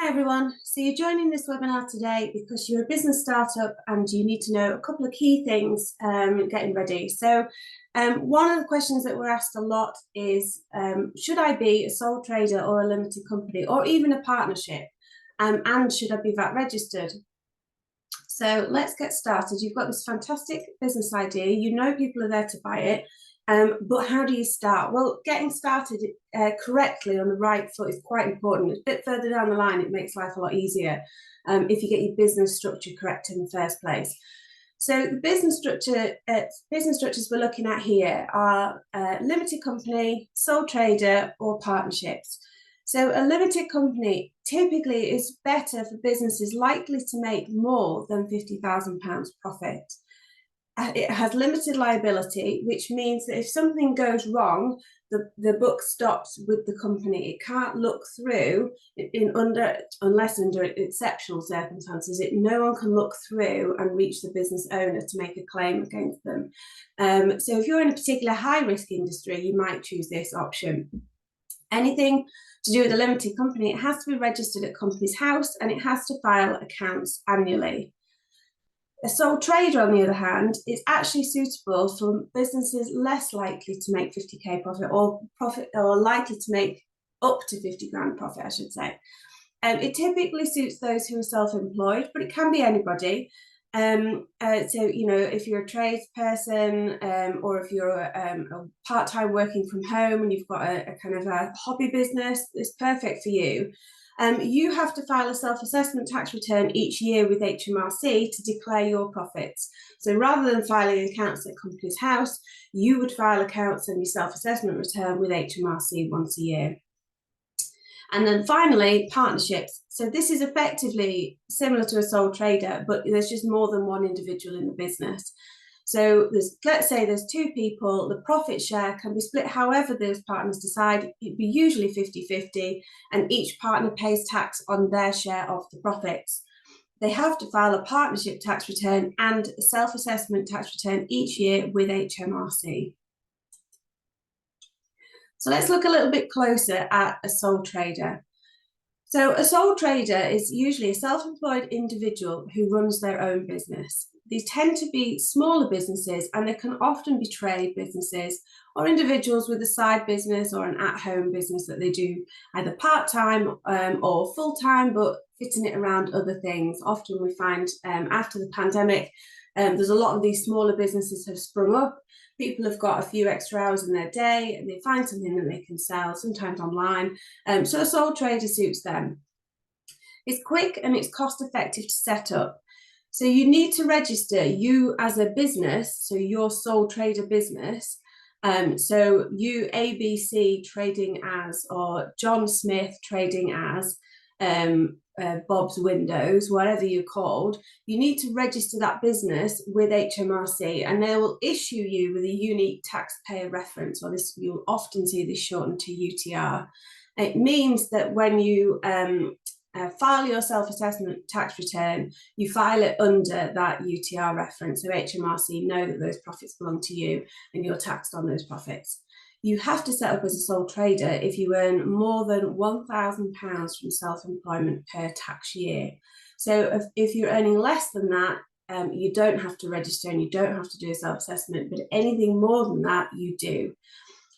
Hi everyone. So you're joining this webinar today because you're a business startup and you need to know a couple of key things getting ready. So one of the questions that we're asked a lot is, should I be a sole trader or a limited company or even a partnership? And should I be VAT registered? So let's get started. You've got this fantastic business idea. You know people are there to buy it. But how do you start? Well, getting started correctly on the right foot is quite important. A bit further down the line, it makes life a lot easier if you get your business structure correct in the first place. So the business structures we're looking at here are limited company, sole trader, or partnerships. So a limited company typically is better for businesses likely to make more than £50,000 profit. It has limited liability, which means that if something goes wrong, the book stops with the company. It can't look through unless under exceptional circumstances. No one can look through and reach the business owner to make a claim against them. So if you're in a particular high-risk industry, you might choose this option. Anything to do with a limited company, it has to be registered at Companies House and it has to file accounts annually. A sole trader, on the other hand, is actually suitable for businesses less likely to make 50k profit or likely to make up to 50 grand profit, I should say. It typically suits those who are self-employed, but it can be anybody. So, you know, if you're a tradesperson or if you're a part-time working from home and you've got a kind of a hobby business, it's perfect for you. You have to file a self-assessment tax return each year with HMRC to declare your profits. So rather than filing accounts at Companies House, you would file accounts and your self-assessment return with HMRC once a year. And then finally, partnerships. So this is effectively similar to a sole trader, but there's just more than one individual in the business. So let's say there's two people, the profit share can be split however those partners decide. It'd be usually 50-50, and each partner pays tax on their share of the profits. They have to file a partnership tax return and a self-assessment tax return each year with HMRC. So let's look a little bit closer at a sole trader. So a sole trader is usually a self-employed individual who runs their own business. These tend to be smaller businesses and they can often be trade businesses or individuals with a side business or an at-home business that they do either part-time or full-time, but fitting it around other things. Often we find after the pandemic, there's a lot of these smaller businesses have sprung up. People have got a few extra hours in their day and they find something that they can sell, sometimes online. So a sole trader suits them. It's quick and it's cost effective to set up. So you need to register you as a business, so your sole trader business. So you ABC trading as, or John Smith trading as, Bob's Windows, whatever you're called, you need to register that business with HMRC and they will issue you with a unique taxpayer reference, or this, you'll often see this shortened to UTR. It means that when you file your self-assessment tax return, you file it under that UTR reference, so HMRC know that those profits belong to you and you're taxed on those profits. You have to set up as a sole trader if you earn more than £1,000 from self-employment per tax year. So if you're earning less than that, you don't have to register and you don't have to do a self-assessment, but anything more than that, you do.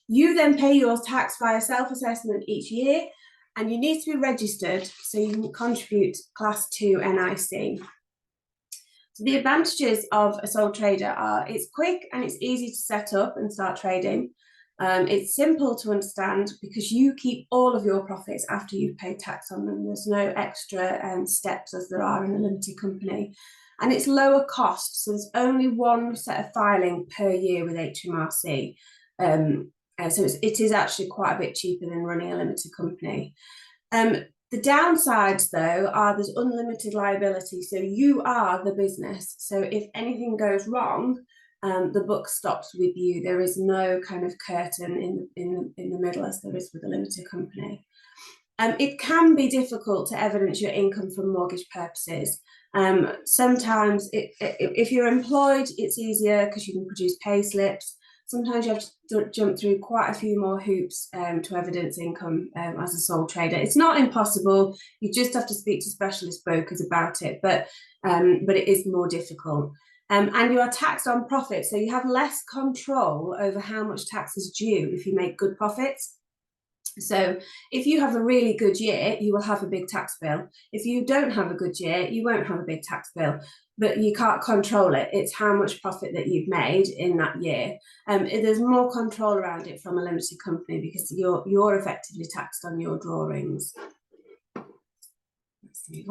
You then pay your tax via self-assessment each year, and you need to be registered so you can contribute Class 2 NIC. So the advantages of a sole trader are it's quick and it's easy to set up and start trading. It's simple to understand because you keep all of your profits after you've paid tax on them. There's no extra steps as there are in a limited company. And it's lower cost, so there's only one set of filing per year with HMRC. So it is actually quite a bit cheaper than running a limited company. The downsides, though, are there's unlimited liability. So you are the business. So if anything goes wrong, the book stops with you. There is no kind of curtain in the middle as there is with a limited company. It can be difficult to evidence your income for mortgage purposes. Sometimes if you're employed, it's easier because you can produce pay slips. sometimes you have to jump through quite a few more hoops to evidence income as a sole trader. It's not impossible. You just have to speak to specialist brokers about it, but it is more difficult. And you are taxed on profit, so you have less control over how much tax is due if you make good profits. So if you have a really good year, you will have a big tax bill. If you don't have a good year, you won't have a big tax bill, but you can't control it. It's how much profit that you've made in that year. There's more control around it from a limited company because you're effectively taxed on your drawings. Let's move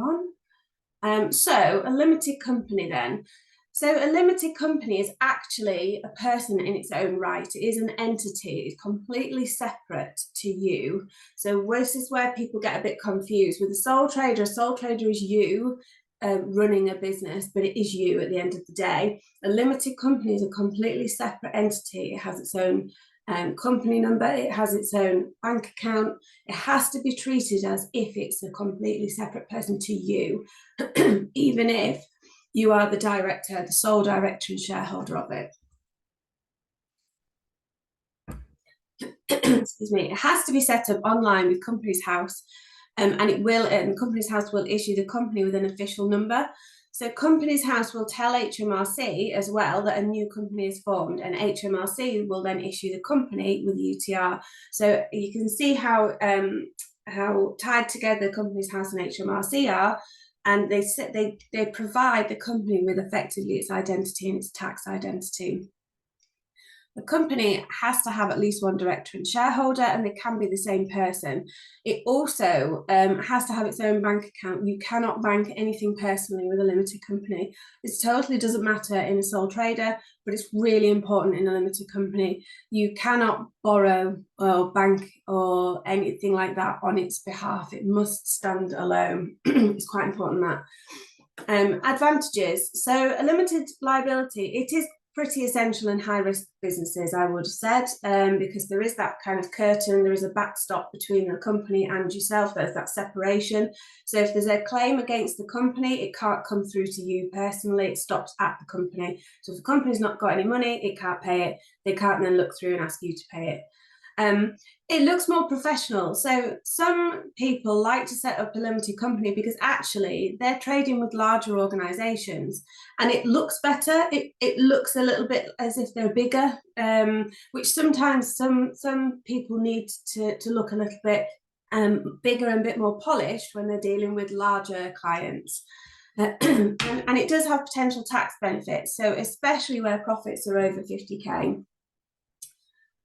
on. So a limited company then. So a limited company is actually a person in its own right. It is an entity. It's completely separate to you. So this is where people get a bit confused. With a sole trader is you running a business, but it is you at the end of the day. A limited company is a completely separate entity. It has its own company number. It has its own bank account. It has to be treated as if it's a completely separate person to you, even if you are the director, the sole director and shareholder of it. Excuse me. It has to be set up online with Companies House, and Companies House will issue the company with an official number. So Companies House will tell HMRC as well that a new company is formed, and HMRC will then issue the company with UTR. So you can see how tied together Companies House and HMRC are. And they provide the company with effectively its identity and its tax identity. The company has to have at least one director and shareholder, and they can be the same person. It also has to have its own bank account. You cannot bank anything personally with a limited company. This totally doesn't matter in a sole trader, but it's really important in a limited company. You cannot borrow or bank or anything like that on its behalf. It must stand alone. It's quite important that. Advantages. So a limited liability, it is pretty essential in high-risk businesses, I would have said, because there is that kind of curtain, there is a backstop between the company and yourself, there's that separation. So if there's a claim against the company, it can't come through to you personally, it stops at the company. So if the company's not got any money, it can't pay it, they can't then look through and ask you to pay it. It looks more professional. So some people like to set up a limited company because actually they're trading with larger organizations and it looks better. It looks a little bit as if they're bigger, which sometimes some people need to look a little bit bigger and a bit more polished when they're dealing with larger clients. And it does have potential tax benefits. So especially where profits are over 50k.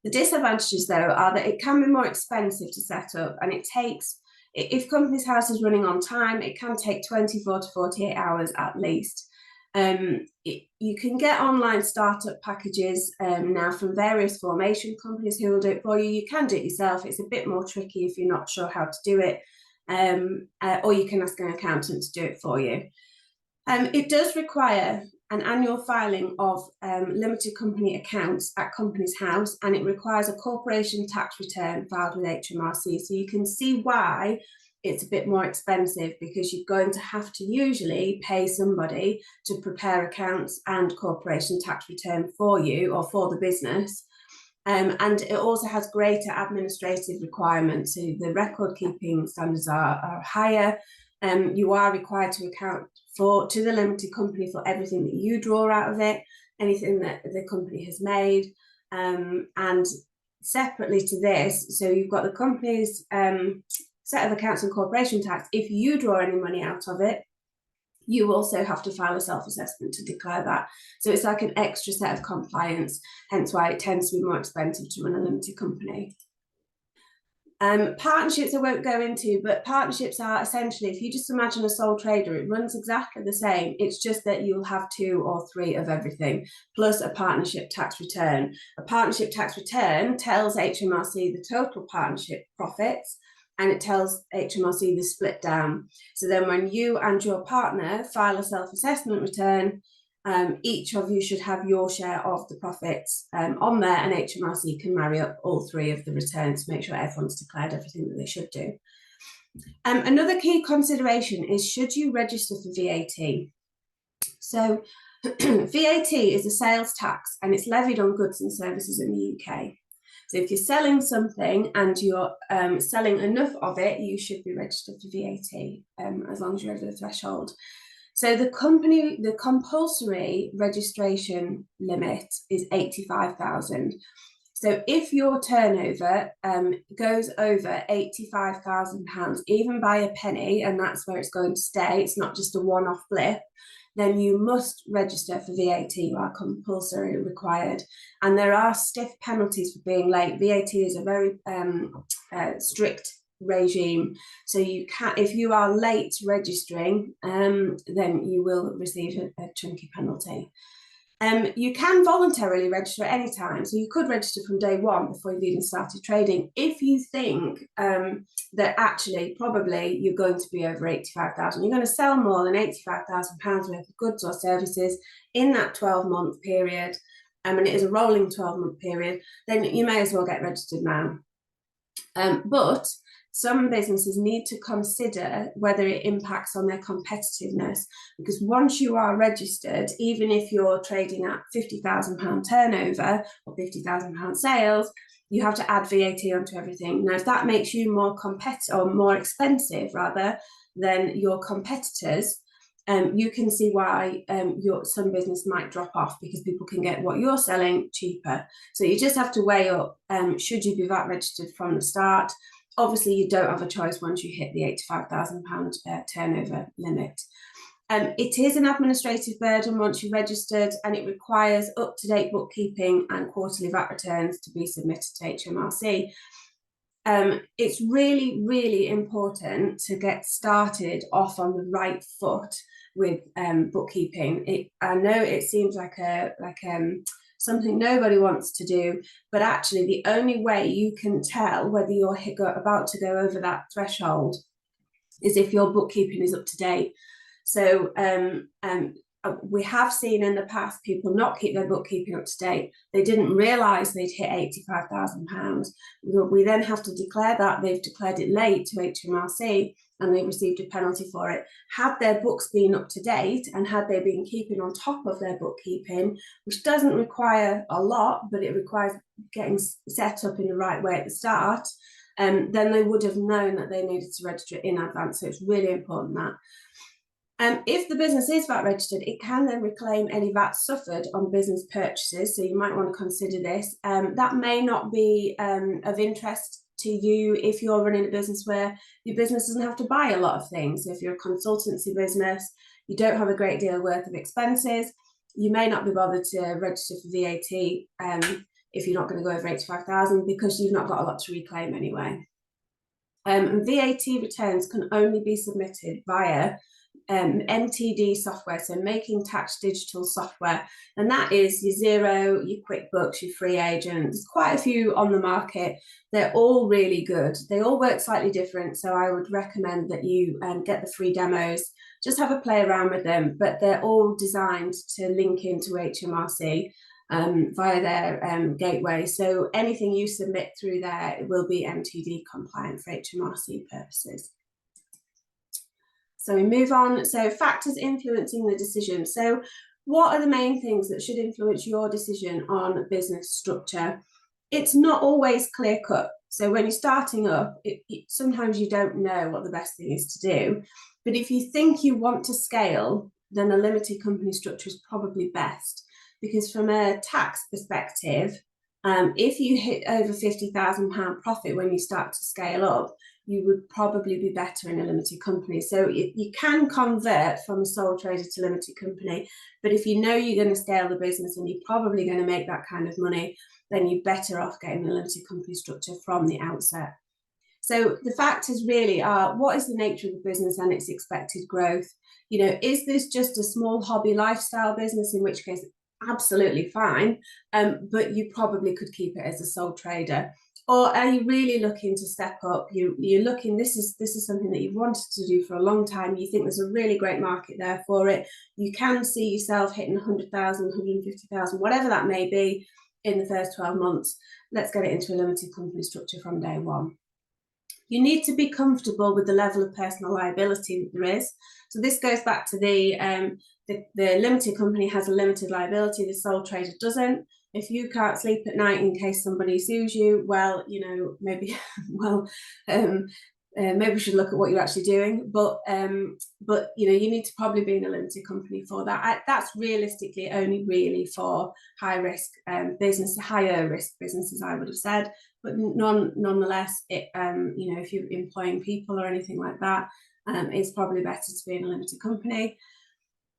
The disadvantages, though, are that it can be more expensive to set up, and it takes, if Companies House is running on time, it can take 24 to 48 hours at least. You can get online startup packages now from various formation companies who will do it for you. You can do it yourself. It's a bit more tricky if you're not sure how to do it, or you can ask an accountant to do it for you. It does require an annual filing of limited company accounts at Companies House, and it requires a corporation tax return filed with HMRC. So you can see why it's a bit more expensive, because you're going to have to usually pay somebody to prepare accounts and corporation tax return for you or for the business. And it also has greater administrative requirements. So the record keeping standards are higher. You are required to account to the limited company for everything that you draw out of it, anything that the company has made, and separately to this, so you've got the company's set of accounts and corporation tax. If you draw any money out of it, you also have to file a self-assessment to declare that. So it's like an extra set of compliance, hence why it tends to be more expensive to run a limited company. Partnerships I won't go into, but partnerships are essentially, if you just imagine a sole trader, it runs exactly the same. It's just that you'll have 2 or 3 of everything, plus a partnership tax return. A partnership tax return tells HMRC the total partnership profits, and it tells HMRC the split down. So then when you and your partner file a self-assessment return, each of you should have your share of the profits on there, and HMRC can marry up all 3 of the returns to make sure everyone's declared everything that they should do. Another key consideration is, should you register for VAT? So VAT is a sales tax and it's levied on goods and services in the UK. So if you're selling something and you're selling enough of it, you should be registered for VAT as long as you're over the threshold. So the compulsory registration limit is 85,000. So if your turnover goes over £85,000, even by a penny, and that's where it's going to stay, it's not just a one-off blip, then you must register for VAT. You are compulsory required. And there are stiff penalties for being late. VAT is a very strict regime. So you can, if you are late registering, then you will receive a chunky penalty. You can voluntarily register at any time. So you could register from day one before you've even started trading. If you think that actually probably you're going to be over 85,000, you're going to sell more than £85,000 worth of goods or services in that 12-month period, and it is a rolling 12-month period, then you may as well get registered now. But some businesses need to consider whether it impacts on their competitiveness, because once you are registered, even if you're trading at £50,000 turnover or £50,000 sales, you have to add VAT onto everything. Now, if that makes you more competitive or more expensive rather than your competitors, you can see why some business might drop off, because people can get what you're selling cheaper. So you just have to weigh up, should you be VAT registered from the start? Obviously, you don't have a choice once you hit the £85,000 turnover limit. It is an administrative burden once you're registered, and it requires up-to-date bookkeeping and quarterly VAT returns to be submitted to HMRC. It's really, really important to get started off on the right foot with bookkeeping. I know it seems like something nobody wants to do, but actually the only way you can tell whether you're about to go over that threshold is if your bookkeeping is up to date. So we have seen in the past people not keep their bookkeeping up to date. They didn't realise they'd hit £85,000. We then have to declare that they've declared it late to HMRC, and they received a penalty for it. Had their books been up to date and had they been keeping on top of their bookkeeping, which doesn't require a lot, but it requires getting set up in the right way at the start, then they would have known that they needed to register it in advance. So it's really important that. If the business is VAT registered, it can then reclaim any VAT suffered on business purchases. So you might want to consider this. That may not be of interest to you if you're running a business where your business doesn't have to buy a lot of things. So if you're a consultancy business, you don't have a great deal worth of expenses, you may not be bothered to register for VAT if you're not going to go over 85,000, because you've not got a lot to reclaim anyway. VAT returns can only be submitted via MTD software, so Making Tax Digital software, and that is your Xero, your QuickBooks, your Free Agent. There's quite a few on the market. They're all really good. They all work slightly different, so I would recommend that you get the free demos, just have a play around with them, but they're all designed to link into HMRC via their gateway. So anything you submit through there will be MTD compliant for HMRC purposes. So we move on. So factors influencing the decision. So what are the main things that should influence your decision on business structure? It's not always clear cut. So when you're starting up, sometimes you don't know what the best thing is to do. But if you think you want to scale, then a limited company structure is probably best. Because from a tax perspective, if you hit over £50,000 profit when you start to scale up, you would probably be better in a limited company. So you can convert from a sole trader to limited company, but if you know you're going to scale the business and you're probably going to make that kind of money, then you're better off getting a limited company structure from the outset. So the factors really are, what is the nature of the business and its expected growth? You know, is this just a small hobby lifestyle business, in which case absolutely fine, but you probably could keep it as a sole trader? Or are you really looking to step up? You're looking, this is something that you've wanted to do for a long time. You think there's a really great market there for it. You can see yourself hitting 100,000, 150,000, whatever that may be in the first 12 months. Let's get it into a limited company structure from day one. You need to be comfortable with the level of personal liability that there is. So this goes back to the the limited company has a limited liability, the sole trader doesn't. If you can't sleep at night in case somebody sues you, well, you know, maybe, maybe we should look at what you're actually doing. But you know, you need to probably be in a limited company for that. That's realistically only really for high risk business, higher risk businesses, I would have said. But nonetheless, it you know, if you're employing people or anything like that, it's probably better to be in a limited company.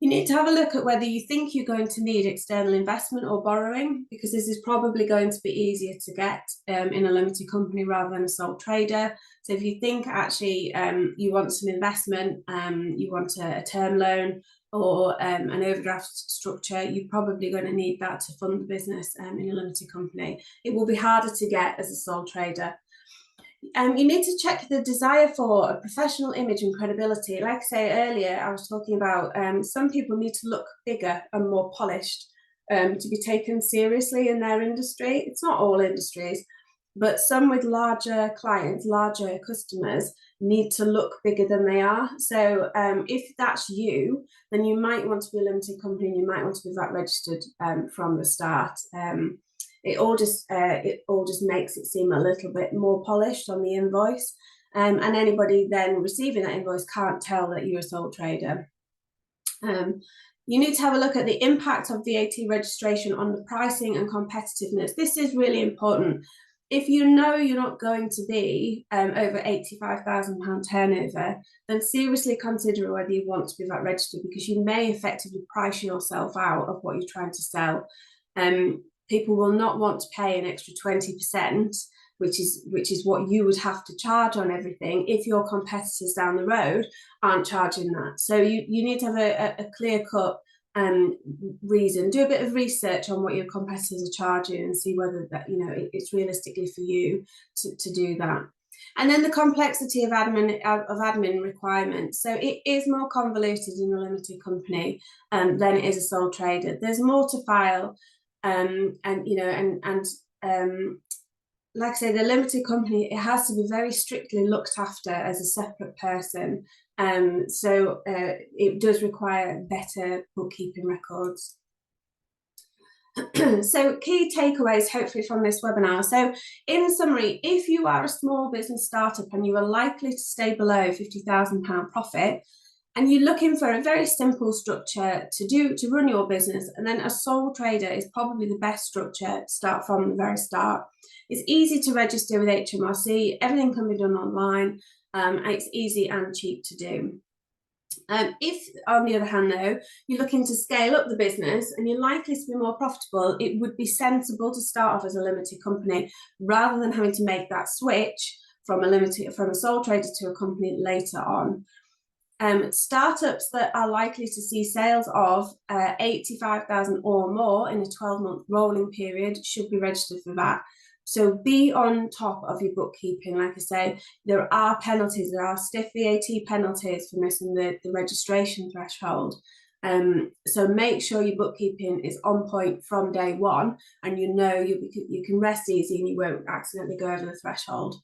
You need to have a look at whether you think you're going to need external investment or borrowing, because this is probably going to be easier to get in a limited company rather than a sole trader. So if you think actually you want some investment, you want a term loan or an overdraft structure, you're probably going to need that to fund the business in a limited company. It will be harder to get as a sole trader. You need to check the desire for a professional image and credibility. Like I say earlier, I was talking about some people need to look bigger and more polished to be taken seriously in their industry. It's not all industries, but some with larger clients, larger customers need to look bigger than they are. So if that's you, then you might want to be a limited company and you might want to be VAT registered from the start. It all just makes it seem a little bit more polished on the invoice, and anybody then receiving that invoice can't tell that you're a sole trader. You need to have a look at the impact of VAT registration on the pricing and competitiveness. This is really important. If you know you're not going to be over £85,000 turnover, then seriously consider whether you want to be VAT registered, because you may effectively price yourself out of what you're trying to sell. People will not want to pay an extra 20%, which is what you would have to charge on everything if your competitors down the road aren't charging that. So you need to have a clear-cut reason. Do a bit of research on what your competitors are charging and see whether that, you know, it's realistically for you to do that. And then the complexity of admin requirements. So it is more convoluted in a limited company than it is a sole trader. There's more to file. And you know, like I say, the limited company, it has to be very strictly looked after as a separate person. So it does require better bookkeeping records. So key takeaways hopefully from this webinar. So in summary, if you are a small business startup and you are likely to stay below £50,000 profit, and you're looking for a very simple structure to run your business, and then a sole trader is probably the best structure to start from the very start. It's easy to register with HMRC, everything can be done online, and it's easy and cheap to do. If, on the other hand, though, you're looking to scale up the business and you're likely to be more profitable, it would be sensible to start off as a limited company rather than having to make that switch from a sole trader to a company later on. Startups that are likely to see sales of 85,000 or more in a 12-month rolling period should be registered for that. So be on top of your bookkeeping. Like I say, there are penalties, there are stiff VAT penalties for missing the registration threshold. So make sure your bookkeeping is on point from day one, and you know you can rest easy and you won't accidentally go over the threshold.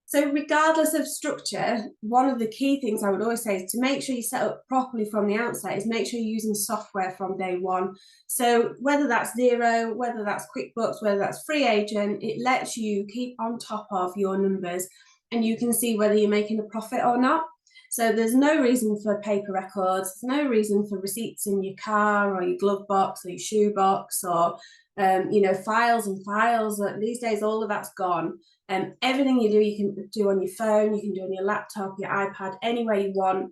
So regardless of structure, one of the key things I would always say is to make sure you set up properly from the outset, is make sure you're using software from day one. So whether that's Xero, whether that's QuickBooks, whether that's FreeAgent, it lets you keep on top of your numbers and you can see whether you're making a profit or not. So there's no reason for paper records, there's no reason for receipts in your car or your glove box or your shoe box or you know, files and files. These days all of that's gone. Everything you do, you can do on your phone, you can do on your laptop, your iPad, anywhere you want.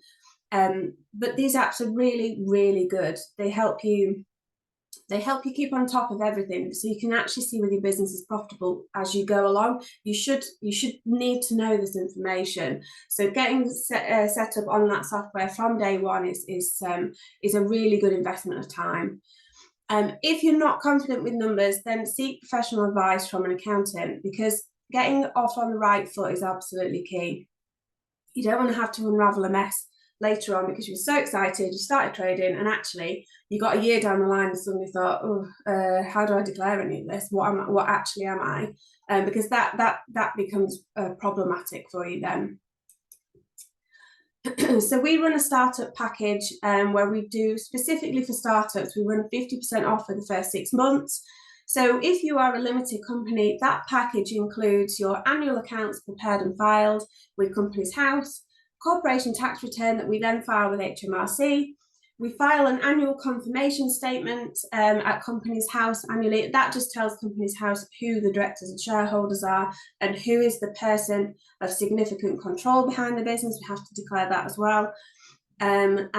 But these apps are really, really good. They help you keep on top of everything, so you can actually see whether your business is profitable as you go along. You should need to know this information. So getting set up on that software from day one is a really good investment of time. If you're not confident with numbers, then seek professional advice from an accountant, because getting off on the right foot is absolutely key. You don't want to have to unravel a mess later on because you were so excited, you started trading, and actually you got a year down the line and suddenly thought, oh, how do I declare any of this? What actually am I? Because that becomes problematic for you then. So we run a startup package where we do, specifically for startups, we run 50% off for the first 6 months. So if you are a limited company, that package includes your annual accounts prepared and filed with Companies House, corporation tax return that we then file with HMRC. We file an annual confirmation statement at Companies House annually. That just tells Companies House who the directors and shareholders are and who is the person of significant control behind the business. We have to declare that as well. And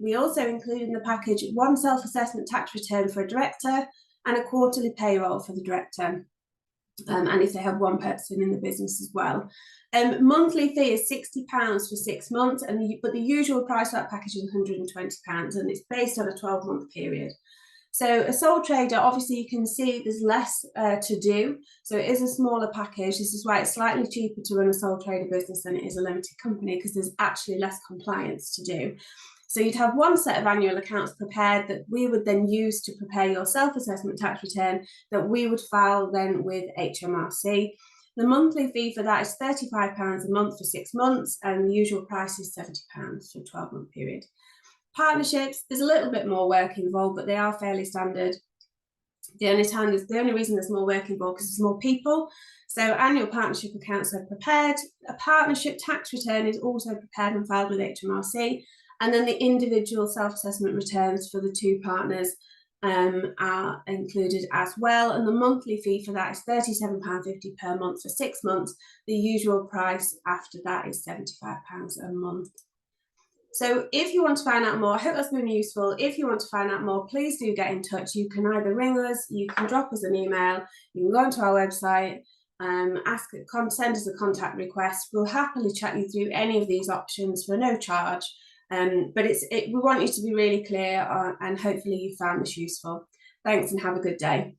we also include in the package one self-assessment tax return for a director and a quarterly payroll for the director. And if they have one person in the business as well. Monthly fee is £60 for 6 months, but the usual price for that package is £120, and it's based on a 12-month period. So a sole trader, obviously you can see there's less to do. So it is a smaller package. This is why it's slightly cheaper to run a sole trader business than it is a limited company, because there's actually less compliance to do. So you'd have one set of annual accounts prepared that we would then use to prepare your self-assessment tax return that we would file then with HMRC. The monthly fee for that is £35 a month for 6 months, and the usual price is £70 for a 12-month period. Partnerships, there's a little bit more work involved, but they are fairly standard. The only reason there's more work involved because there's more people. So annual partnership accounts are prepared. A partnership tax return is also prepared and filed with HMRC. And then the individual self-assessment returns for the 2 partners are included as well. And the monthly fee for that is £37.50 per month for 6 months. The usual price after that is £75 a month. So if you want to find out more, I hope that's been useful. If you want to find out more, please do get in touch. You can either ring us, you can drop us an email, you can go onto our website, send us a contact request. We'll happily chat you through any of these options for no charge. But we want you to be really clear, and hopefully you found this useful. Thanks and have a good day.